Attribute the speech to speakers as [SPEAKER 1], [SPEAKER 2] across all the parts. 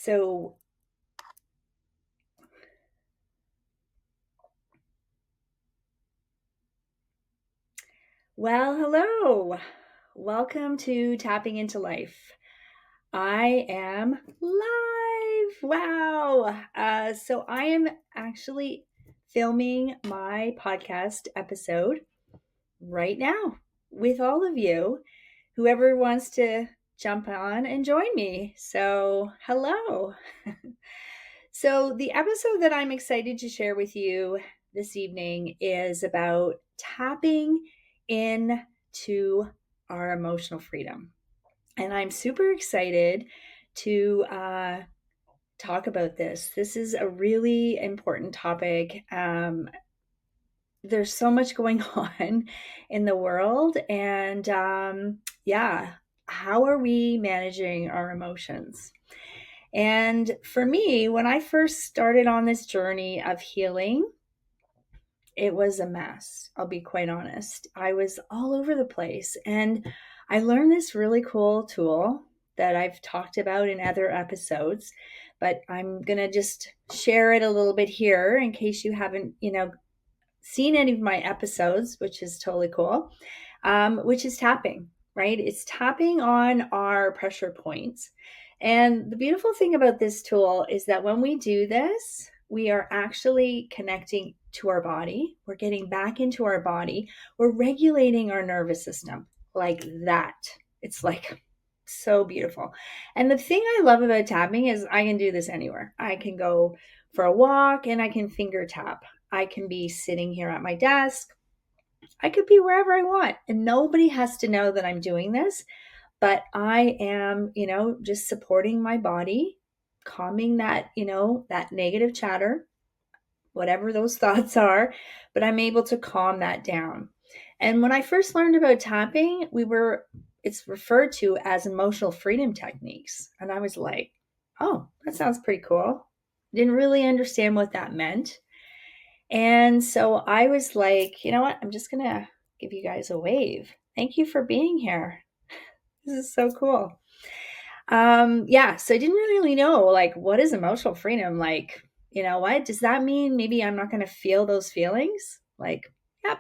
[SPEAKER 1] So, hello. Welcome to Tapping into Life. I am live. Wow. So I am actually filming my podcast episode right now with all of you, whoever wants to jump on and join me. So, hello. So, the episode that I'm excited to share with you this evening is about tapping into our emotional freedom. And I'm super excited to talk about this. This is a really important topic. There's so much going on in the world. And yeah, how are we managing our emotions? And for me, when I first started on this journey of healing, it was a mess. I'll be quite honest. I was all over the place. And I learned this really cool tool that I've talked about in other episodes, but I'm going to just share it a little bit here in case you haven't, seen any of my episodes, which is totally cool, which is tapping, right? It's tapping on our pressure points. And the beautiful thing about this tool is that when we do this, we are actually connecting to our body. We're getting back into our body. We're regulating our nervous system like that. It's like so beautiful. And the thing I love about tapping is I can do this anywhere. I can go for a walk and I can finger tap. I can be sitting here at my desk. I could be wherever I want, and nobody has to know that I'm doing this, but I am, just supporting my body, calming that, that negative chatter, whatever those thoughts are, but I'm able to calm that down. And when I first learned about tapping, it's referred to as emotional freedom techniques. And I was like, oh, that sounds pretty cool. Didn't really understand what that meant. And so I was like, you know what? I'm just going to give you guys a wave. Thank you for being here. This is so cool. Yeah, so I didn't really know, like, what is emotional freedom? Like, what does that mean? Maybe I'm not going to feel those feelings. Like, yep,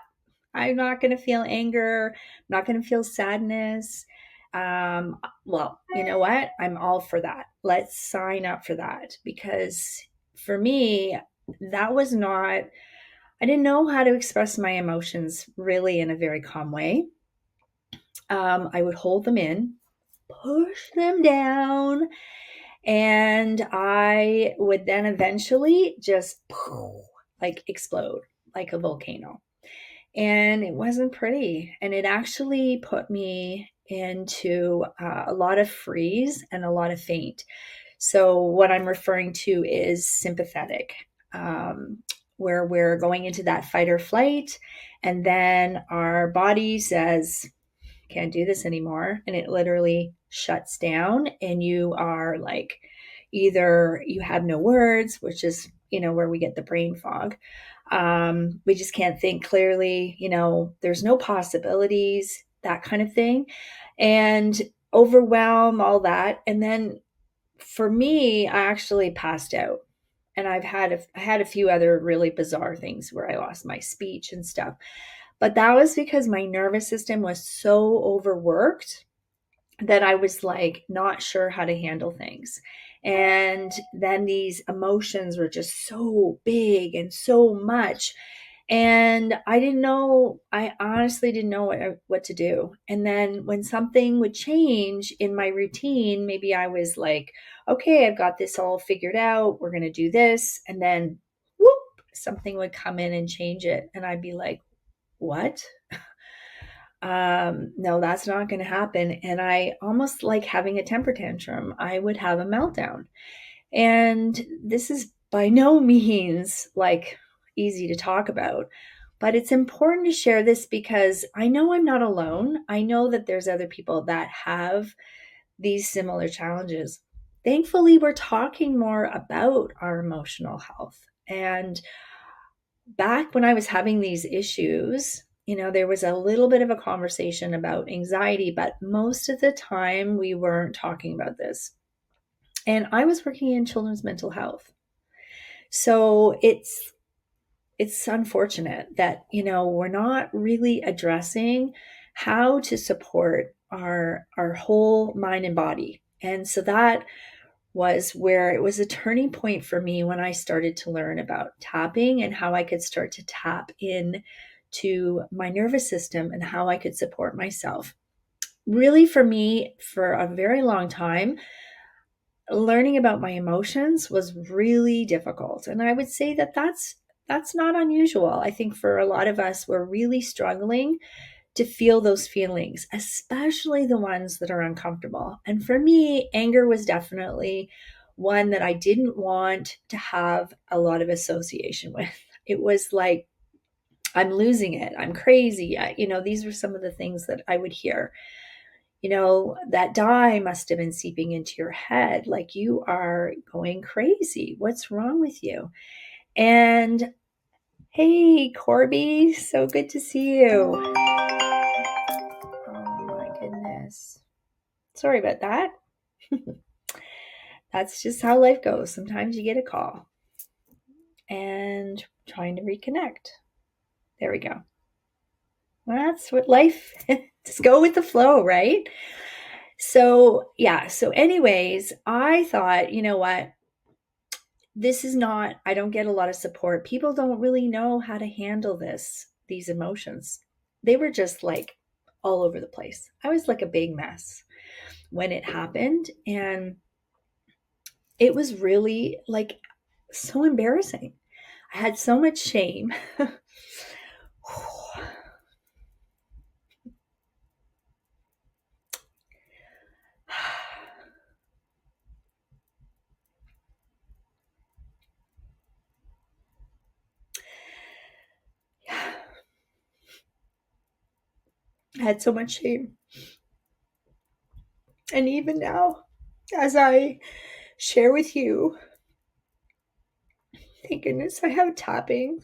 [SPEAKER 1] I'm not going to feel anger. I'm not going to feel sadness. Well, you know what? I'm all for that. Let's sign up for that, because for me, that was not, I didn't know how to express my emotions really in a very calm way. I would hold them in, push them down, and I would then eventually just like explode like a volcano. And it wasn't pretty. And it actually put me into a lot of freeze and a lot of faint. So, what I'm referring to is sympathetic, where we're going into that fight or flight, and then our body says, can't do this anymore. And it literally shuts down, and you are like, either you have no words, which is, where we get the brain fog. We just can't think clearly, there's no possibilities, that kind of thing. And overwhelm, all that. And then for me, I actually passed out. And I had a few other really bizarre things where I lost my speech and stuff. But that was because my nervous system was so overworked that I was like not sure how to handle things. And then these emotions were just so big and so much. And I honestly didn't know what to do. And then when something would change in my routine, maybe I was like, okay, I've got this all figured out. We're going to do this. And then whoop, something would come in and change it. And I'd be like, what? No, that's not going to happen. And I almost like having a temper tantrum. I would have a meltdown. And this is by no means like easy to talk about, but it's important to share this because I know I'm not alone. I know that there's other people that have these similar challenges. Thankfully, we're talking more about our emotional health. And back when I was having these issues, there was a little bit of a conversation about anxiety, but most of the time we weren't talking about this. And I was working in children's mental health. So it's unfortunate that, we're not really addressing how to support our whole mind and body. And so that was where it was a turning point for me when I started to learn about tapping and how I could start to tap in to my nervous system and how I could support myself. Really, for me, for a very long time, learning about my emotions was really difficult. And I would say that that's not unusual. I think for a lot of us, we're really struggling to feel those feelings, especially the ones that are uncomfortable. And for me, anger was definitely one that I didn't want to have a lot of association with. It was like, I'm losing it. I'm crazy. These were some of the things that I would hear. That dye must have been seeping into your head. Like, you are going crazy. What's wrong with you? And hey, Corby, so good to see you. Oh my goodness. Sorry about that. That's just how life goes. Sometimes you get a call and trying to reconnect. There we go. Well, that's what life, just go with the flow, right? So, yeah. So, anyways, I thought, you know what? This is not, I don't get a lot of support. People don't really know how to handle these emotions. They were just like all over the place. I was like a big mess when it happened. And it was really like so embarrassing. I had so much shame. I had so much shame. And even now, as I share with you, thank goodness I have tapping.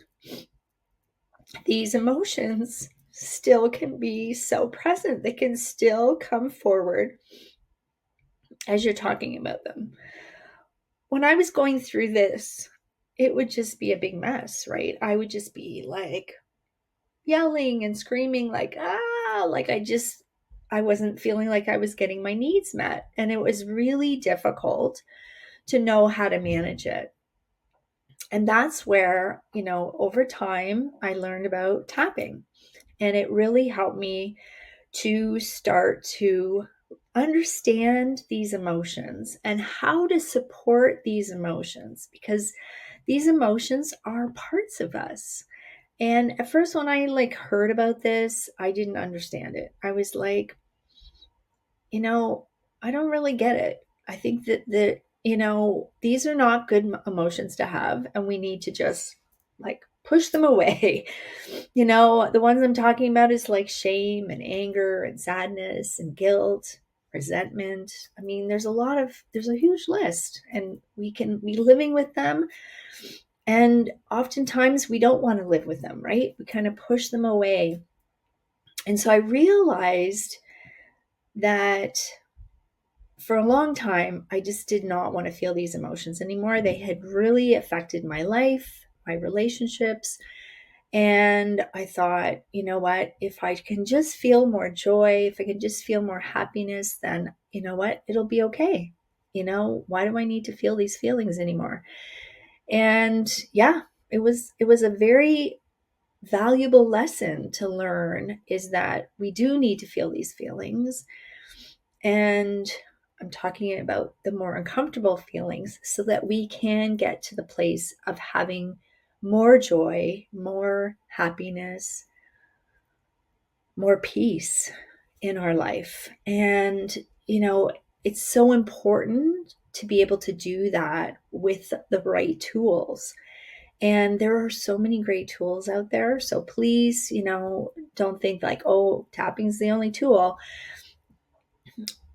[SPEAKER 1] These emotions still can be so present. They can still come forward as you're talking about them. When I was going through this, it would just be a big mess, right? I would just be like yelling and screaming, like, like I wasn't feeling like I was getting my needs met. And it was really difficult to know how to manage it. And that's where, over time, I learned about tapping. And it really helped me to start to understand these emotions and how to support these emotions, because these emotions are parts of us. And at first, when I heard about this, I didn't understand it. I was like, you know, I don't really get it. I think that these are not good emotions to have, and we need to just push them away. The ones I'm talking about is like shame and anger and sadness and guilt, resentment. I mean, there's a huge list, and we can be living with them. And oftentimes we don't want to live with them, right? We kind of push them away. And so I realized that for a long time, I just did not want to feel these emotions anymore. They had really affected my life, my relationships. And I thought, you know what? If I can just feel more joy, if I can just feel more happiness, then you know what? It'll be okay. Why do I need to feel these feelings anymore? And yeah, it was a very valuable lesson to learn, is that we do need to feel these feelings. And I'm talking about the more uncomfortable feelings so that we can get to the place of having more joy, more happiness, more peace in our life. And, it's so important to be able to do that with the right tools. And there are so many great tools out there. So please, don't think like, oh, tapping's the only tool.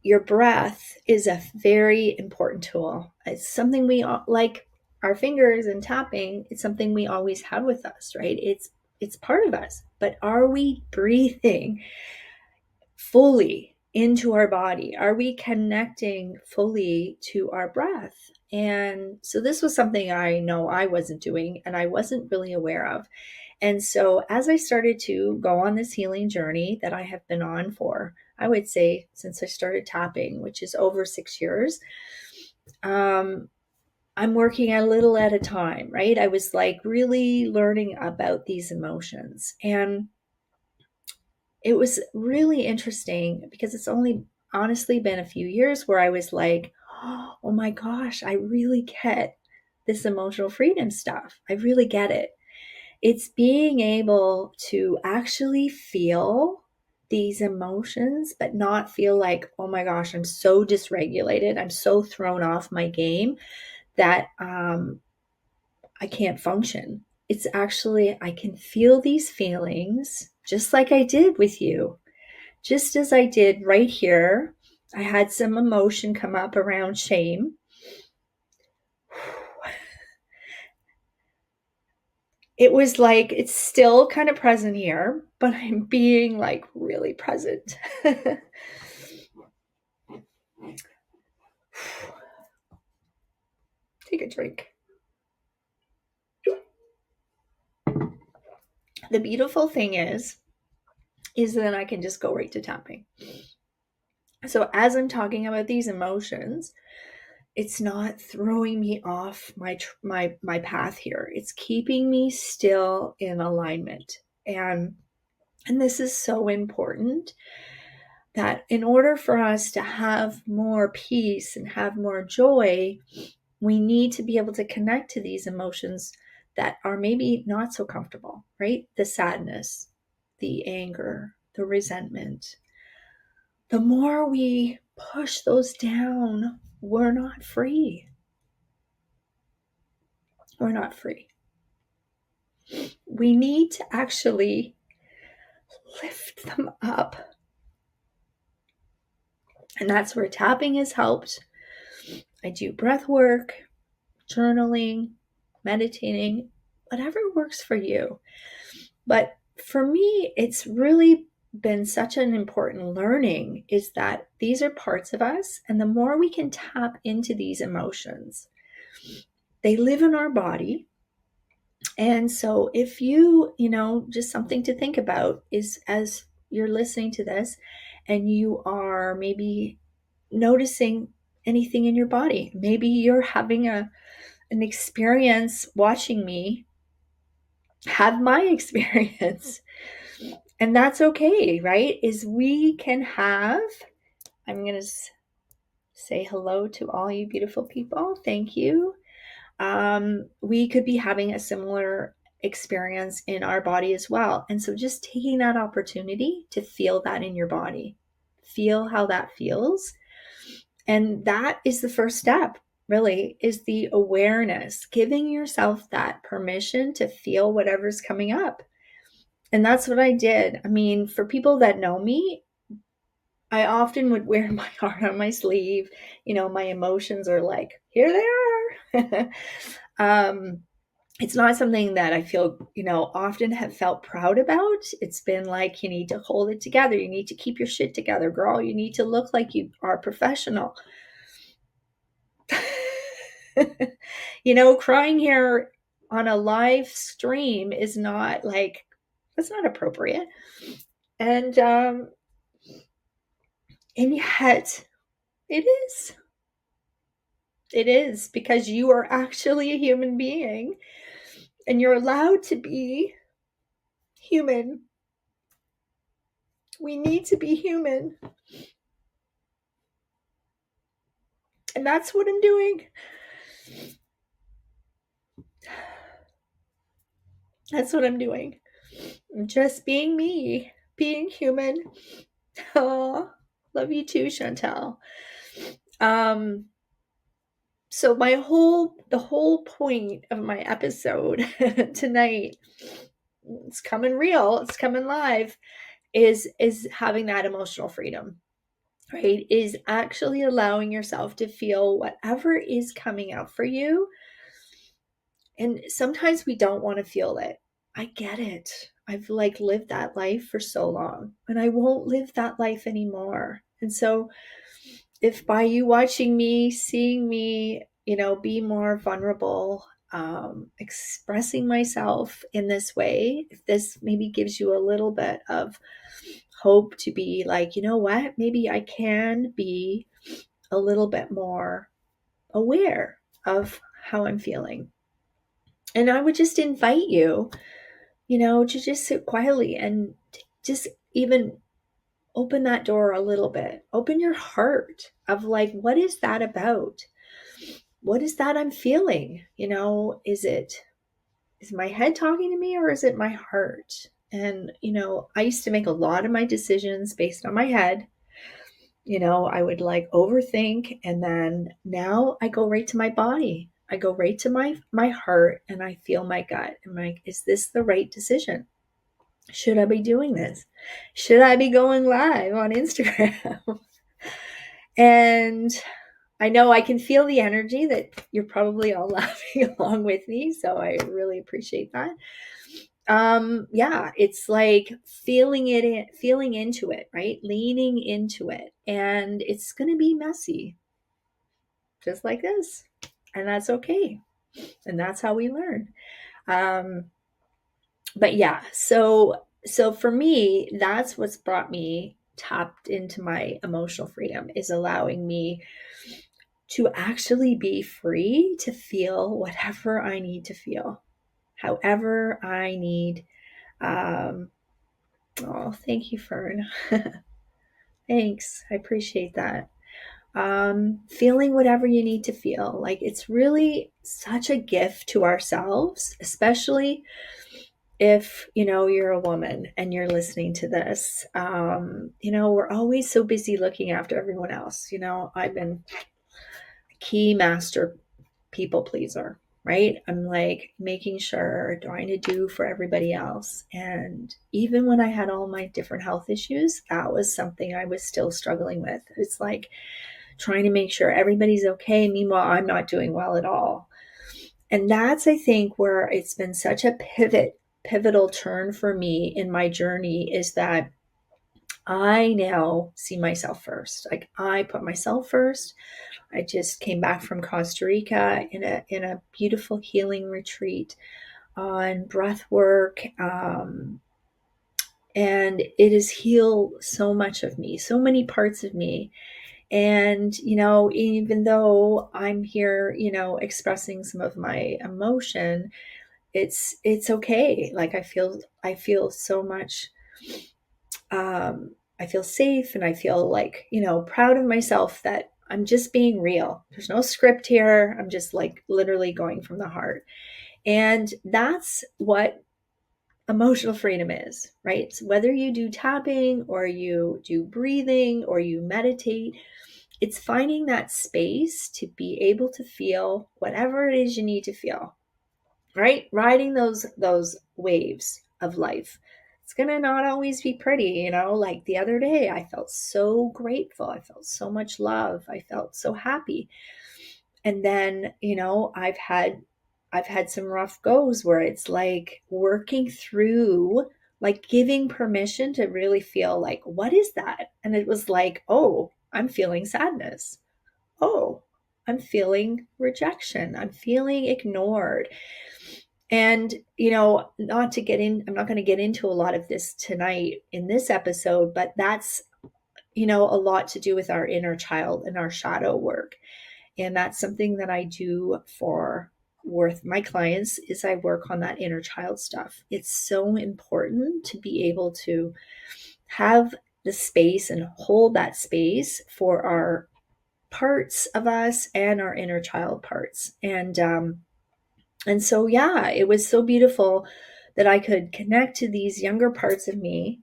[SPEAKER 1] Your breath is a very important tool. It's something we like our fingers and tapping. It's something we always have with us, right? It's part of us. But are we breathing fully into our body? Are we connecting fully to our breath? And so this was something I know I wasn't doing and I wasn't really aware of. And so as I started to go on this healing journey that I have been on for, I would say since I started tapping, which is over 6 years, um, I'm working a little at a time, right? I was like really learning about these emotions. And it was really interesting because it's only honestly been a few years where I was like, oh my gosh, I really get this emotional freedom stuff. I really get it. It's being able to actually feel these emotions, but not feel like, oh my gosh, I'm so dysregulated. I'm so thrown off my game that I can't function. It's actually, I can feel these feelings just like I did with you, just as I did right here. I had some emotion come up around shame. It was like it's still kind of present here, but I'm being like really present. Take a drink. The beautiful thing is that I can just go right to tapping. So as I'm talking about these emotions, it's not throwing me off my path here. It's keeping me still in alignment. And this is so important that in order for us to have more peace and have more joy, we need to be able to connect to these emotions that are maybe not so comfortable, right? The sadness, the anger, the resentment. The more we push those down, we're not free. We're not free. We need to actually lift them up. And that's where tapping has helped. I do breath work, journaling, meditating, whatever works for you. But for me, it's really been such an important learning is that these are parts of us. And the more we can tap into these emotions, they live in our body. And so if just something to think about is as you're listening to this and you are maybe noticing anything in your body, maybe you're having an experience watching me have my experience. And that's okay, right? Is we can have, I'm going to say hello to all you beautiful people. Thank you. We could be having a similar experience in our body as well. And so just taking that opportunity to feel that in your body, feel how that feels. And that is the first step, really, is the awareness, giving yourself that permission to feel whatever's coming up. And that's what I did. I mean, for people that know me, I often would wear my heart on my sleeve. My emotions are like, here they are. It's not something that I feel, often have felt proud about. It's been like, you need to hold it together. You need to keep your shit together, girl. You need to look like you are professional. Crying here on a live stream is not like, that's not appropriate. And yet it is. It is because you are actually a human being and you're allowed to be human. We need to be human. And that's what I'm doing. That's what I'm doing. I'm just being me, being human. Oh, love you too, Chantel. So the whole point of my episode tonight, it's coming real, it's coming live, is having that emotional freedom, right? Is actually allowing yourself to feel whatever is coming out for you. And sometimes we don't want to feel it. I get it. I've lived that life for so long and I won't live that life anymore. And so if by you watching me, seeing me, be more vulnerable, expressing myself in this way, if this maybe gives you a little bit of hope to be like, you know what, maybe I can be a little bit more aware of how I'm feeling. And I would just invite you, to just sit quietly and just even open that door a little bit. Open your heart of like, what is that about? What is that I'm feeling? Is my head talking to me or is it my heart? And, I used to make a lot of my decisions based on my head. I would like overthink, and then now I go right to my body. I go right to my heart and I feel my gut. I'm like, is this the right decision? Should I be doing this? Should I be going live on Instagram? And I know I can feel the energy that you're probably all laughing along with me. So I really appreciate that. Yeah, it's like feeling into it, right? Leaning into it. And it's going to be messy, just like this. And that's okay. And that's how we learn. Um, but yeah, so for me, that's what's brought me tapped into my emotional freedom, is allowing me to actually be free to feel whatever I need to feel, however I need. Um, oh, thank you, Fern. Thanks. I appreciate that. Feeling whatever you need to feel. Like, it's really such a gift to ourselves, especially if you're a woman and you're listening to this. We're always so busy looking after everyone else. I've been a key master people pleaser, right? I'm like making sure, trying to do for everybody else. And even when I had all my different health issues, that was something I was still struggling with. It's like trying to make sure everybody's okay. Meanwhile, I'm not doing well at all. And that's, I think, where it's been such a pivotal turn for me in my journey, is that I now see myself first. Like, I put myself first. I just came back from Costa Rica in a beautiful healing retreat on breath work. And it has healed so much of me, so many parts of me. And, even though I'm here, expressing some of my emotion, it's okay. Like, I feel so much, I feel safe, and I feel like, proud of myself that I'm just being real. There's no script here. I'm just like literally going from the heart. And that's what emotional freedom is, right? So whether you do tapping or you do breathing or you meditate, it's finding that space to be able to feel whatever it is you need to feel, right? Riding those waves of life. It's going to not always be pretty, like the other day I felt so grateful. I felt so much love. I felt so happy. And then, I've had some rough goes where it's like working through, like giving permission to really feel like, what is that? And it was like, oh, I'm feeling sadness. Oh, I'm feeling rejection. I'm feeling ignored. And, I'm not going to get into a lot of this tonight in this episode, but that's, a lot to do with our inner child and our shadow work. And that's something that I do for with my clients, is I work on that inner child stuff. It's so important to be able to have the space and hold that space for our parts of us and our inner child parts. And so, yeah, it was so beautiful that I could connect to these younger parts of me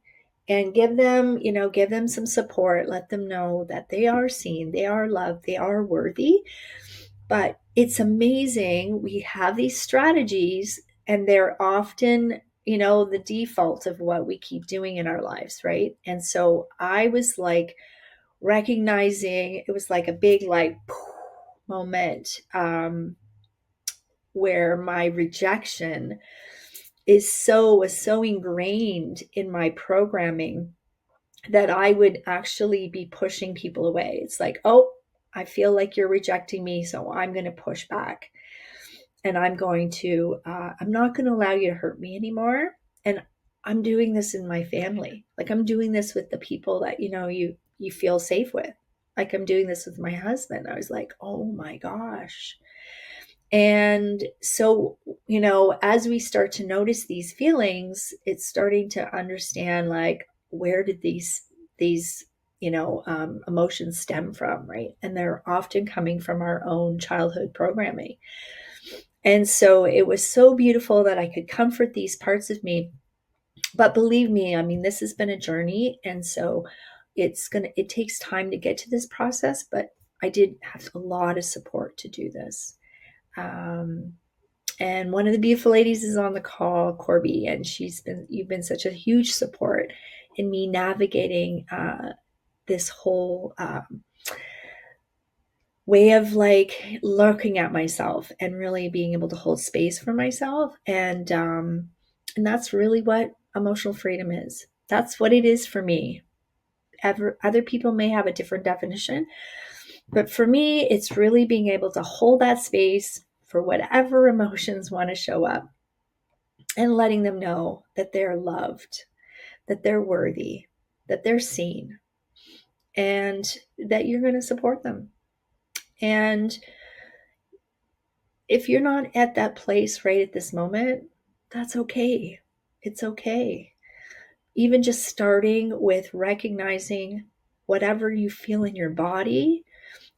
[SPEAKER 1] and give them some support, let them know that they are seen, they are loved, they are worthy. But it's amazing. We have these strategies, and they're often, the default of what we keep doing in our lives, right? And so I was like recognizing, it was like a big, like, moment, where my rejection was so ingrained in my programming that I would actually be pushing people away. It's like, oh, I feel like you're rejecting me, so I'm going to push back. And I'm not going to allow you to hurt me anymore. And I'm doing this in my family. Like I'm doing this with the people that, you feel safe with. Like I'm doing this with my husband. I was like, oh my gosh. And so, as we start to notice these feelings, it's starting to understand like, where did these emotions stem from, right? And they're often coming from our own childhood programming. And so it was so beautiful that I could comfort these parts of me. But believe me, I mean, this has been a journey. And so it takes time to get to this process, but I did have a lot of support to do this. Um, and one of the beautiful ladies is on the call, Corby, and you've been such a huge support in me navigating this whole way of like looking at myself and really being able to hold space for myself. And that's really what emotional freedom is. That's what it is for me. Other people may have a different definition, but for me, it's really being able to hold that space for whatever emotions want to show up and letting them know that they're loved, that they're worthy, that they're seen, and that you're going to support them. And if you're not at that place right at this moment, that's okay. It's okay. Even just starting with recognizing whatever you feel in your body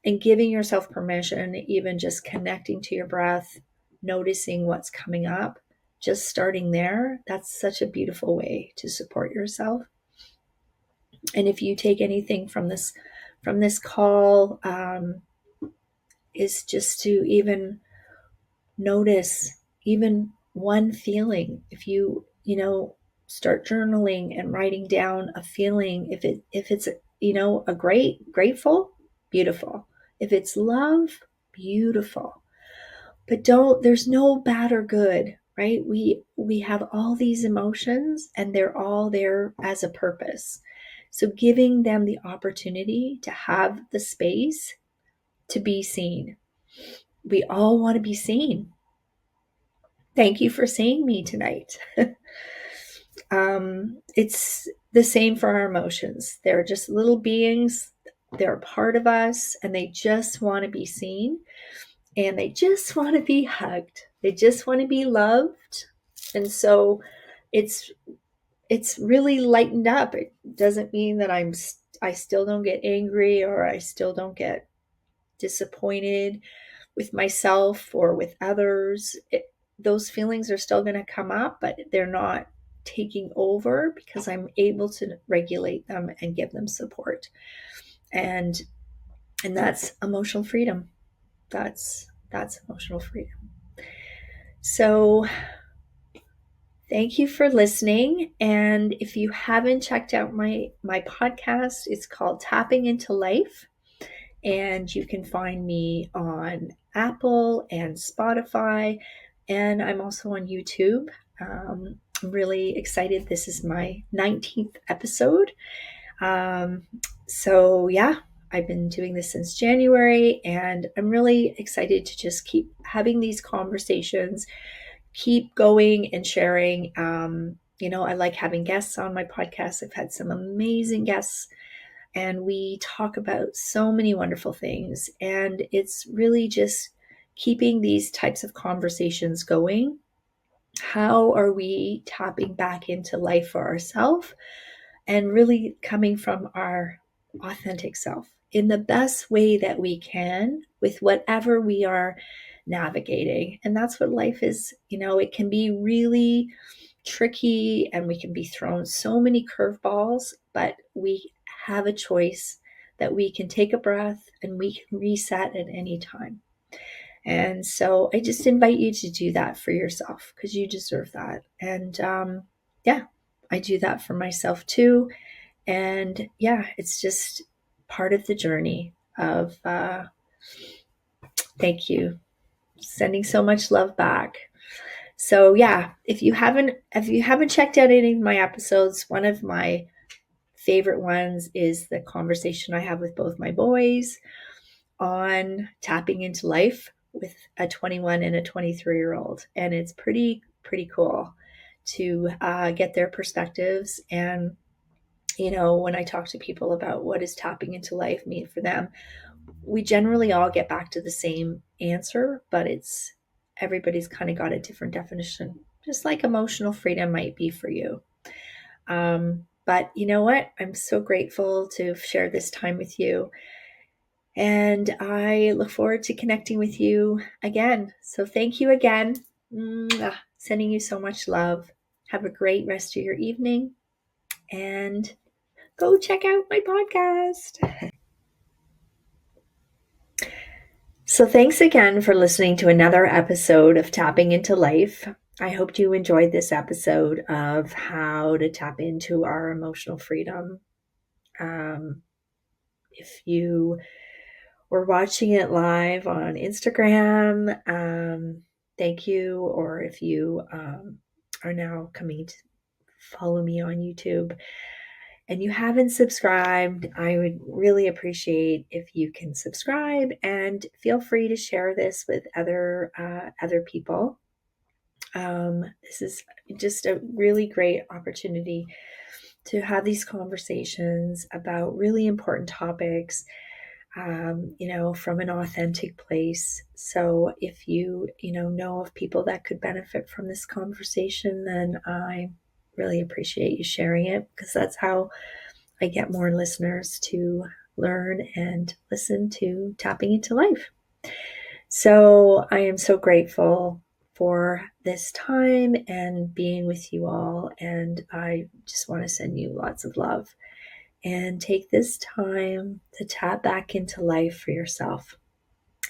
[SPEAKER 1] and giving yourself permission, even just connecting to your breath, noticing what's coming up, just starting there, that's such a beautiful way to support yourself. And if you take anything from this call, is just to even notice even one feeling. If you start journaling and writing down a feeling, if it's a grateful, beautiful. If it's love, beautiful. But there's no bad or good, right? We have all these emotions and they're all there as a purpose. So giving them the opportunity to have the space to be seen. We all want to be seen. Thank you for seeing me tonight. It's the same for our emotions. They're just little beings. They're a part of us and they just want to be seen and they just want to be hugged. They just want to be loved. And so it's really lightened up. It doesn't mean that I still don't get angry or I still don't get disappointed with myself or with others. Those feelings are still going to come up, but they're not taking over because I'm able to regulate them and give them support. And that's emotional freedom. That's emotional freedom. So thank you for listening. And if you haven't checked out my podcast, it's called Tapping into Life. And you can find me on Apple and Spotify. And I'm also on YouTube. I'm really excited. This is my 19th episode. So, yeah, I've been doing this since January, and I'm really excited to just keep having these conversations, keep going and sharing. I like having guests on my podcast. I've had some amazing guests and we talk about so many wonderful things. And it's really just keeping these types of conversations going. How are we tapping back into life for ourselves and really coming from our authentic self in the best way that we can with whatever we are navigating? And that's what life is. It can be really tricky and we can be thrown so many curveballs, but we have a choice that we can take a breath and we can reset at any time. And so I just invite you to do that for yourself because you deserve that. And yeah, I do that for myself too. And yeah, it's just part of the journey of thank you. Sending so much love back. So yeah, if you haven't checked out any of my episodes, one of my favorite ones is the conversation I have with both my boys on tapping into life with a 21 and a 23-year-old. And it's pretty cool to get their perspectives. And, when I talk to people about what does tapping into life mean for them, we generally all get back to the same answer, but everybody's kind of got a different definition, just like emotional freedom might be for you. But you know what? I'm so grateful to share this time with you. And I look forward to connecting with you again. So thank you again. Sending you so much love. Have a great rest of your evening and go check out my podcast. So thanks again for listening to another episode of Tapping into Life. I hope you enjoyed this episode of how to tap into our emotional freedom. If you were watching it live on Instagram, thank you. Or if you are now coming to follow me on YouTube and you haven't subscribed, I would really appreciate if you can subscribe, and feel free to share this with other people. This is just a really great opportunity to have these conversations about really important topics, from an authentic place. So if you know of people that could benefit from this conversation, then I really appreciate you sharing it, because that's how I get more listeners to learn and listen to Tapping into Life. So I am so grateful for this time and being with you all. And I just want to send you lots of love and take this time to tap back into life for yourself.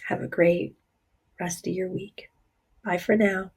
[SPEAKER 1] Have a great rest of your week. Bye for now.